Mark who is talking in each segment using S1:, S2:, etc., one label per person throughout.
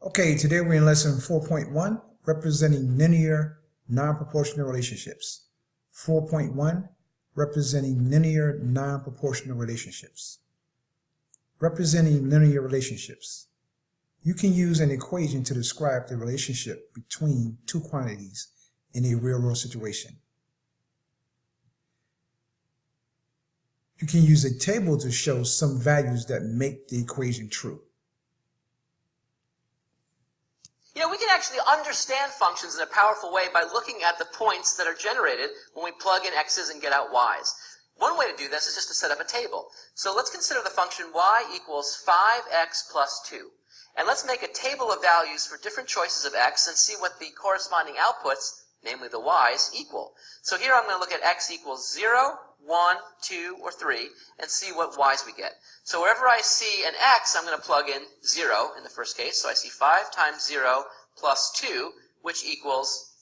S1: Okay, today we're in lesson 4.1, representing linear non-proportional relationships. 4.1, representing linear non-proportional relationships. Representing linear relationships. You can use an equation to describe the relationship between two quantities in a real-world situation. You can use a table to show some values that make the equation true.
S2: You know, we can actually understand functions in a powerful way by looking at the points that are generated when we plug in x's and get out y's. One way to do this is just to set up a table. So let's consider the function y equals 5x plus 2. And let's make a table of values for different choices of x and see what the corresponding outputs, namely the y's, equal. So here I'm going to look at x equals 0, 1, 2, or 3, and see what y's we get. So wherever I see an x, I'm going to plug in 0 in the first case. So I see 5 times 0 plus 2, which equals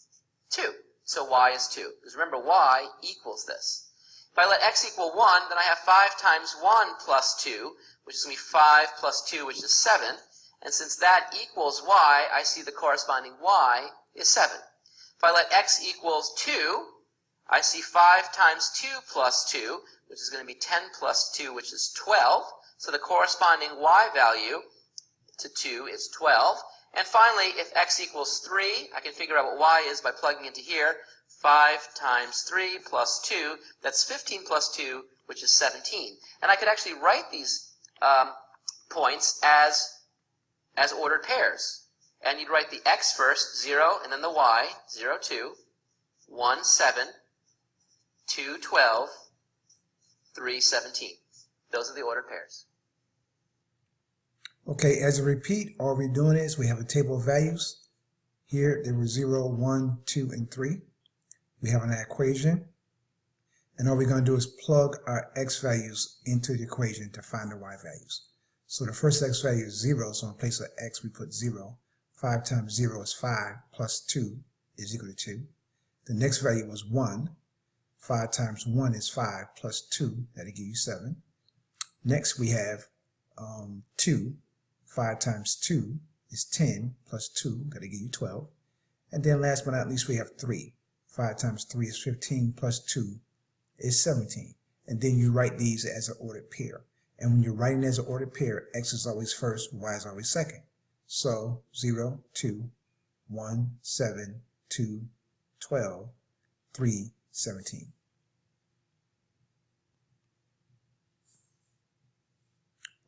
S2: 2. So y is 2. Because remember, y equals this. If I let x equal 1, then I have 5 times 1 plus 2, which is going to be 5 plus 2, which is 7. And since that equals y, I see the corresponding y is 7. If I let x equals 2, I see 5 times 2 plus 2, which is going to be 10 plus 2, which is 12. So the corresponding y value to 2 is 12. And finally, if x equals 3, I can figure out what y is by plugging into here. 5 times 3 plus 2, that's 15 plus 2, which is 17. And I could actually write these points as ordered pairs. And you'd write the x first, 0, and then the y, 0, 2, 1, 7, 2, 12, 3, 17. Those are the ordered pairs.
S1: Okay, as a repeat, all we're doing is we have a table of values. Here there were 0, 1, 2, and 3. We have an equation. And all we're going to do is plug our x values into the equation to find the y values. So the first x value is 0, so in place of x we put 0. 5 times 0 is 5, plus 2 is equal to 2. The next value was 1. 5 times 1 is 5, plus 2, that'll give you 7. Next we have 2. 5 times 2 is 10, plus 2, that'll give you 12. And then last but not least we have 3. 5 times 3 is 15, plus 2 is 17. And then you write these as an ordered pair. And when you're writing as an ordered pair, x is always first, y is always second. So 0, 2, 1, 7, 2, 12, 3, 17.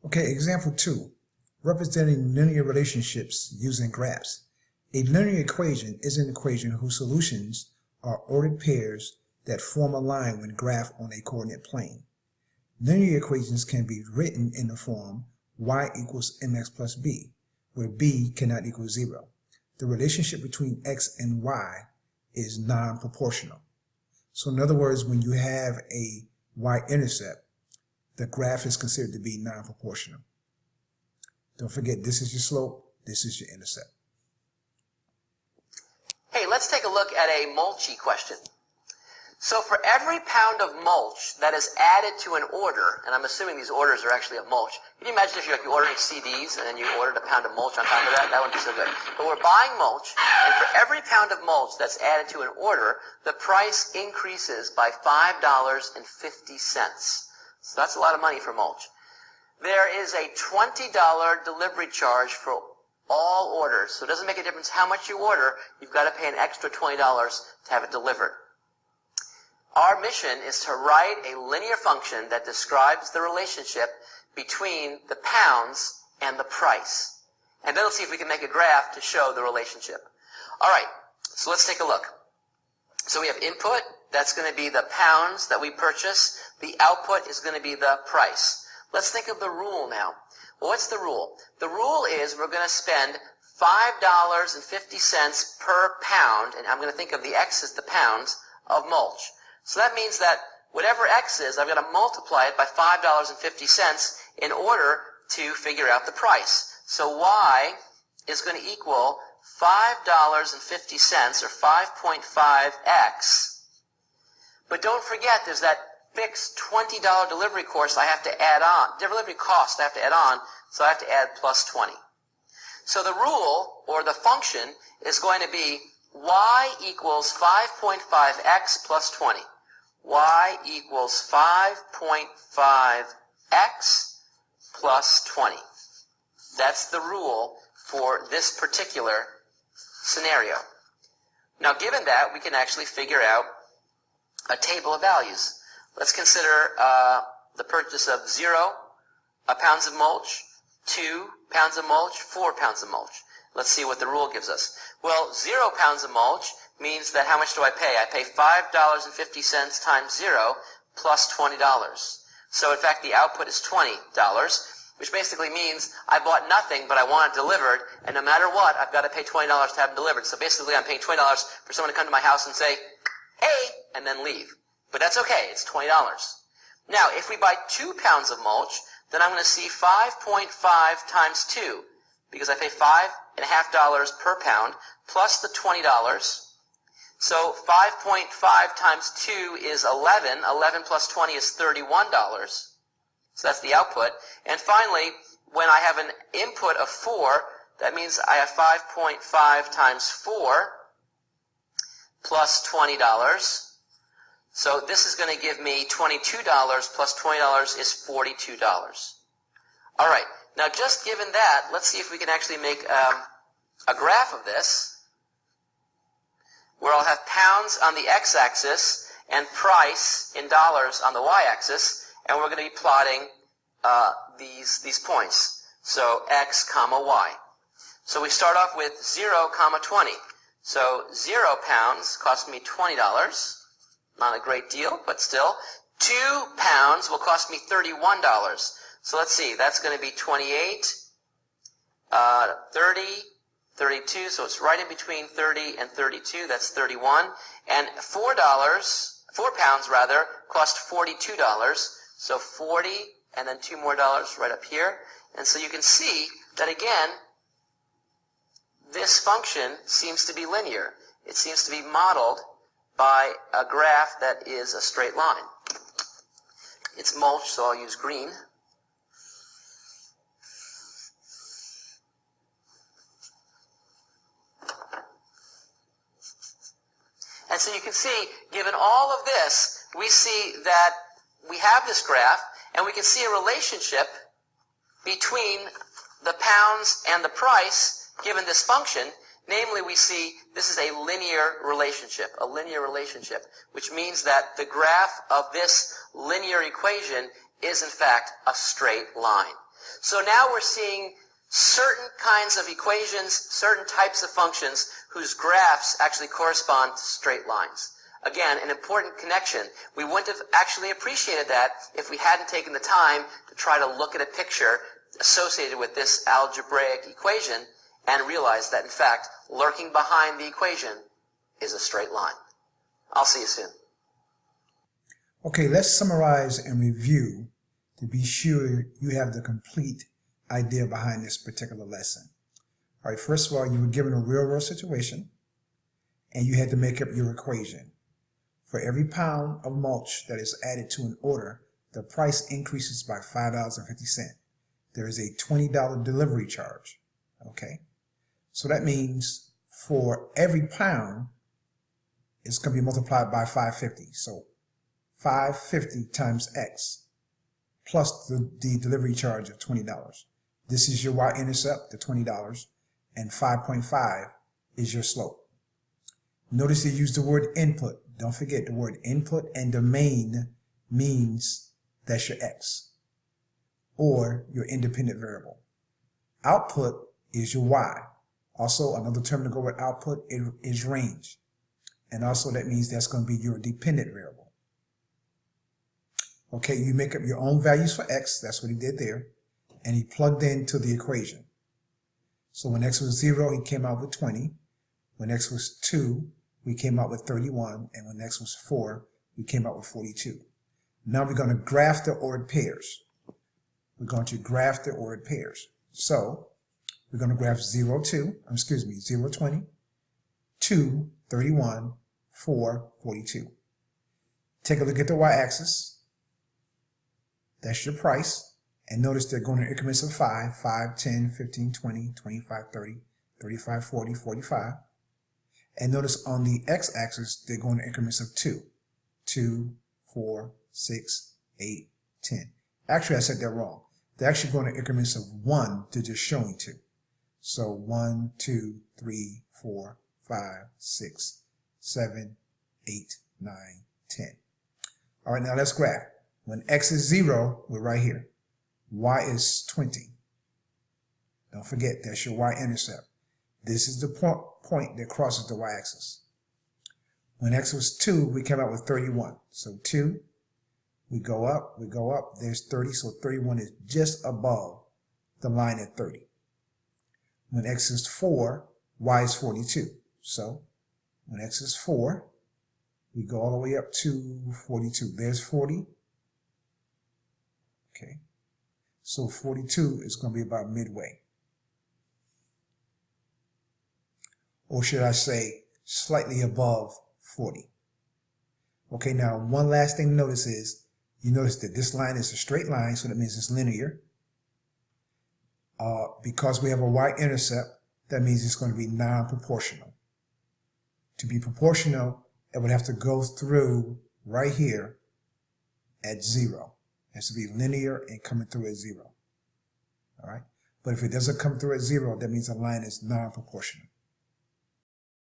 S1: Okay, example 2. Representing linear relationships using graphs. A linear equation is an equation whose solutions are ordered pairs that form a line when graphed on a coordinate plane. Linear equations can be written in the form y equals mx plus b, where b cannot equal 0. The relationship between x and y is non-proportional. So in other words, when you have a y-intercept, the graph is considered to be non-proportional. Don't forget, this is your slope, this is your intercept.
S2: Hey, let's take a look at a mulchy question. So for every pound of mulch that is added to an order, and I'm assuming these orders are actually a mulch. Can you imagine if you're ordering CDs and then you ordered a pound of mulch on top of that? That wouldn't be so good. But we're buying mulch, and for every pound of mulch that's added to an order, the price increases by $5.50. So that's a lot of money for mulch. There is a $20 delivery charge for all orders. So it doesn't make a difference how much you order. You've got to pay an extra $20 to have it delivered. Our mission is to write a linear function that describes the relationship between the pounds and the price. And then let's see if we can make a graph to show the relationship. All right, so let's take a look. So we have input. That's going to be the pounds that we purchase. The output is going to be the price. Let's think of the rule now. Well, what's the rule? The rule is we're going to spend $5.50 per pound, and I'm going to think of the x as the pounds, of mulch. So that means that whatever x is, I've got to multiply it by $5.50 in order to figure out the price. So y is going to equal $5.50, or 5.5x. But don't forget, there's that fixed $20 delivery cost I have to add on, so I have to add plus 20. So the rule, or the function, is going to be y equals 5.5x plus 20. Y equals 5.5x plus 20. That's the rule for this particular scenario. Now, given that, we can actually figure out a table of values. Let's consider the purchase of 0 pounds of mulch, 2 pounds of mulch, 4 pounds of mulch. Let's see what the rule gives us. Well, 0 pounds of mulch means that how much do I pay? I pay $5.50 times 0 plus $20. So, in fact, the output is $20, which basically means I bought nothing, but I want it delivered, and no matter what, I've got to pay $20 to have it delivered. So basically, I'm paying $20 for someone to come to my house and say, hey, and then leave. But that's okay, it's $20. Now, if we buy 2 pounds of mulch, then I'm going to see 5.5 times 2, because I pay $5.50 per pound, plus the $20. So 5.5 times 2 is 11. 11 plus 20 is $31. So that's the output. And finally, when I have an input of 4, that means I have 5.5 times 4 plus $20. So this is going to give me $22 plus $20 is $42. All right. Now, just given that, let's see if we can actually make a graph of this, where I'll have pounds on the x-axis and price in dollars on the y-axis, and we're going to be plotting these points. So x, comma, y. So we start off with 0, comma, 20. So 0 pounds cost me $20. Not a great deal, but still. 2 pounds will cost me $31. So let's see, that's going to be 28, 30, 32, so it's right in between 30 and 32, that's 31. And 4 pounds cost $42, so 40 and then 2 more dollars right up here. And so you can see that again, this function seems to be linear. It seems to be modeled by a graph that is a straight line. It's mulch, so I'll use green. And so you can see, given all of this, we see that we have this graph, and we can see a relationship between the pounds and the price given this function. Namely, we see this is a linear relationship, which means that the graph of this linear equation is, in fact, a straight line. So now we're seeing certain kinds of equations, certain types of functions whose graphs actually correspond to straight lines. Again, an important connection. We wouldn't have actually appreciated that if we hadn't taken the time to try to look at a picture associated with this algebraic equation and realize that, in fact, lurking behind the equation is a straight line. I'll see you soon.
S1: Okay, let's summarize and review to be sure you have the complete idea behind this particular lesson. All right, first of all, you were given a real-world situation, and you had to make up your equation. For every pound of mulch that is added to an order, the price increases by $5.50. There is a $20 delivery charge. Okay, so that means for every pound, it's going to be multiplied by 550. So 550 times X plus the delivery charge of $20. This is your y-intercept, the $20, and 5.5 is your slope. Notice they use the word input. Don't forget the word input and domain means that's your X or your independent variable. Output is your Y. Also, another term to go with output is range. And also that means that's going to be your dependent variable. Okay, you make up your own values for X. That's what he did there. And he plugged into the equation. So when X was 0, he came out with 20. When X was 2, we came out with 31. And when X was 4, we came out with 42. Now we're going to graph the ordered pairs. We're going to graph the ordered pairs. So we're going to graph 0, 20, 2, 31, 4, 42. Take a look at the y-axis. That's your price. And notice they're going in increments of 5, 5, 10, 15, 20, 25, 30, 35, 40, 45. And notice on the x-axis, they're going in increments of 2, 2, 4, 6, 8, 10. Actually, I said that wrong. They're actually going in increments of 1 to just showing 2. So 1, 2, 3, 4, 5, 6, 7, 8, 9, 10. All right, now let's graph. When x is 0, we're right here. Y is 20. Don't forget, that's your y-intercept. This is the point that crosses the y-axis. When x was 2, we came out with 31. So 2, we go up, there's 30, so 31 is just above the line at 30. When x is 4, y is 42. So when x is 4, we go all the way up to 42. There's 40. Okay. So 42 is going to be about midway. Or should I say slightly above 40. Okay, now one last thing to notice is, you notice that this line is a straight line, so that means it's linear. Because we have a y-intercept, that means it's going to be non-proportional. To be proportional, it would have to go through right here at 0. It has to be linear and coming through at 0. All right? But if it doesn't come through at 0, that means the line is non-proportional.